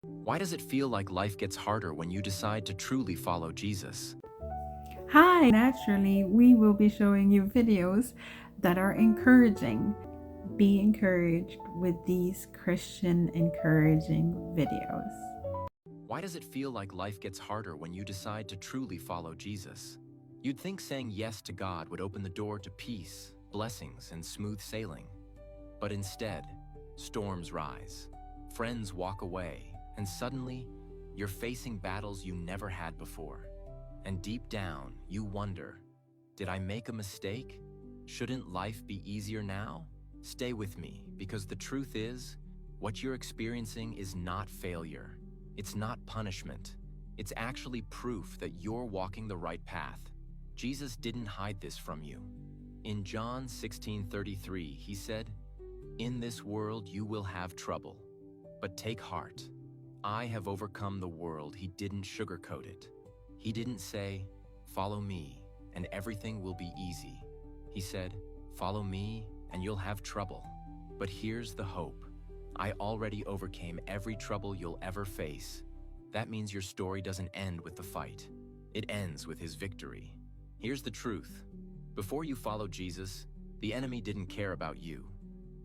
Why does it feel like life gets harder when you decide to truly follow Jesus? Hi, naturally, we will be showing you videos that are encouraging. Be encouraged with these Christian encouraging videos. Why does it feel like life gets harder when you decide to truly follow Jesus? You'd think saying yes to God would open the door to peace, blessings, and smooth sailing. But instead, storms rise, friends walk away, and suddenly, you're facing battles you never had before. And deep down, you wonder, did I make a mistake? Shouldn't life be easier now? Stay with me, because the truth is, what you're experiencing is not failure. It's not punishment. It's actually proof that you're walking the right path. Jesus didn't hide this from you. In John 16:33, he said, "In this world you will have trouble, but take heart. I have overcome the world." He didn't sugarcoat it. He didn't say, "Follow me, and everything will be easy." He said, "Follow me, and you'll have trouble. But here's the hope. I already overcame every trouble you'll ever face." That means your story doesn't end with the fight. It ends with his victory. Here's the truth. Before you followed Jesus, the enemy didn't care about you.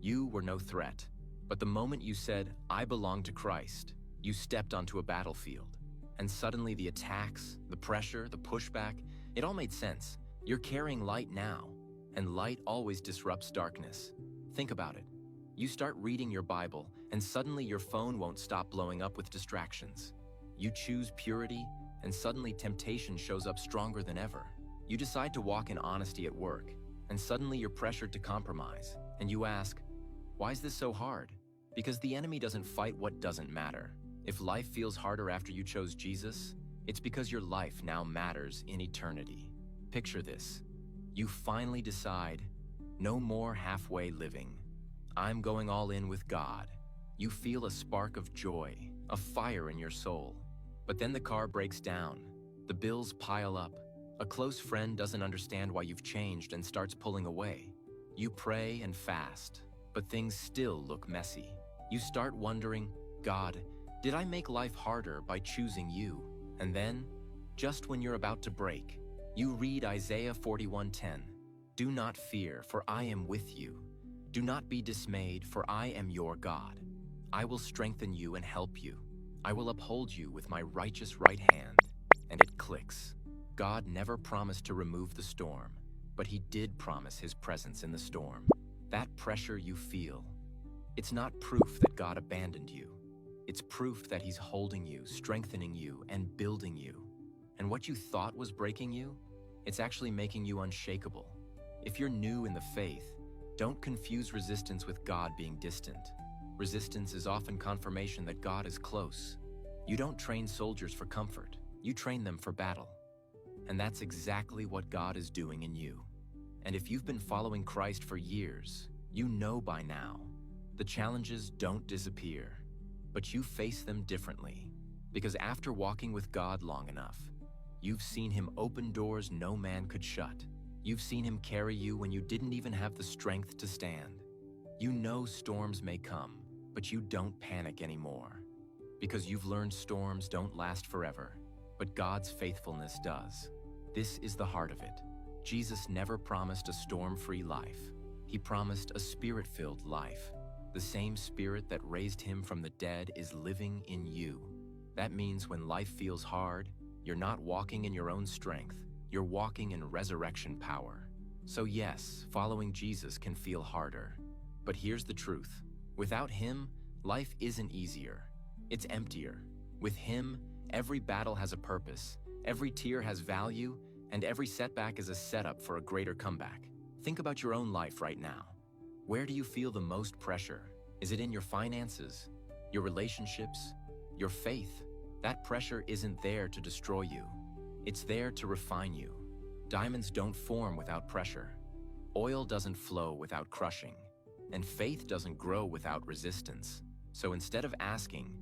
You were no threat. But the moment you said, "I belong to Christ," you stepped onto a battlefield. And suddenly the attacks, the pressure, the pushback, it all made sense. You're carrying light now, and light always disrupts darkness. Think about it. You start reading your Bible, and suddenly your phone won't stop blowing up with distractions. You choose purity, and suddenly temptation shows up stronger than ever. You decide to walk in honesty at work, and suddenly you're pressured to compromise. And you ask, why is this so hard? Because the enemy doesn't fight what doesn't matter. If life feels harder after you chose Jesus, it's because your life now matters in eternity. Picture this. You finally decide, no more halfway living. I'm going all in with God. You feel a spark of joy, a fire in your soul. But then the car breaks down. The bills pile up. A close friend doesn't understand why you've changed and starts pulling away. You pray and fast, but things still look messy. You start wondering, God, did I make life harder by choosing you? And then, just when you're about to break, you read Isaiah 41:10. Do not fear, for I am with you. Do not be dismayed, for I am your God. I will strengthen you and help you. I will uphold you with my righteous right hand. And it clicks. God never promised to remove the storm, but he did promise his presence in the storm. That pressure you feel, it's not proof that God abandoned you. It's proof that he's holding you, strengthening you, and building you. And what you thought was breaking you, it's actually making you unshakable. If you're new in the faith, don't confuse resistance with God being distant. Resistance is often confirmation that God is close. You don't train soldiers for comfort, you train them for battle. And that's exactly what God is doing in you. And if you've been following Christ for years, you know by now, the challenges don't disappear, but you face them differently. Because after walking with God long enough, you've seen him open doors no man could shut. You've seen him carry you when you didn't even have the strength to stand. You know storms may come, but you don't panic anymore. Because you've learned storms don't last forever, but God's faithfulness does. This is the heart of it. Jesus never promised a storm-free life. He promised a spirit-filled life. The same spirit that raised him from the dead is living in you. That means when life feels hard, you're not walking in your own strength. You're walking in resurrection power. So yes, following Jesus can feel harder. But here's the truth. Without him, life isn't easier. It's emptier. With him, every battle has a purpose, every tear has value, and every setback is a setup for a greater comeback. Think about your own life right now. Where do you feel the most pressure? Is it in your finances, your relationships, your faith? That pressure isn't there to destroy you. It's there to refine you. Diamonds don't form without pressure. Oil doesn't flow without crushing. And faith doesn't grow without resistance. So instead of asking,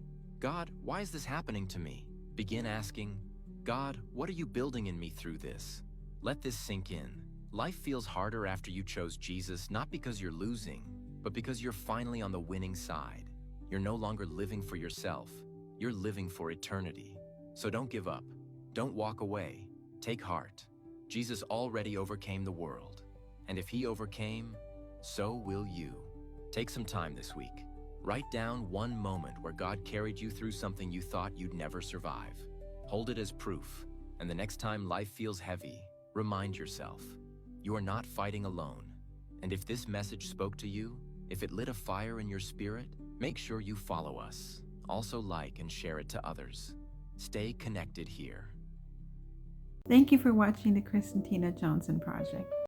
God, why is this happening to me? Begin asking, God, what are you building in me through this? Let this sink in. Life feels harder after you chose Jesus, not because you're losing, but because you're finally on the winning side. You're no longer living for yourself. You're living for eternity. So don't give up. Don't walk away. Take heart. Jesus already overcame the world. And if he overcame, so will you. Take some time this week. Write down one moment where God carried you through something you thought you'd never survive. Hold it as proof, and the next time life feels heavy, remind yourself, you are not fighting alone. And if this message spoke to you, if it lit a fire in your spirit, make sure you follow us. Also like and share it to others. Stay connected here. Thank you for watching the Chris and Tina Johnson Project.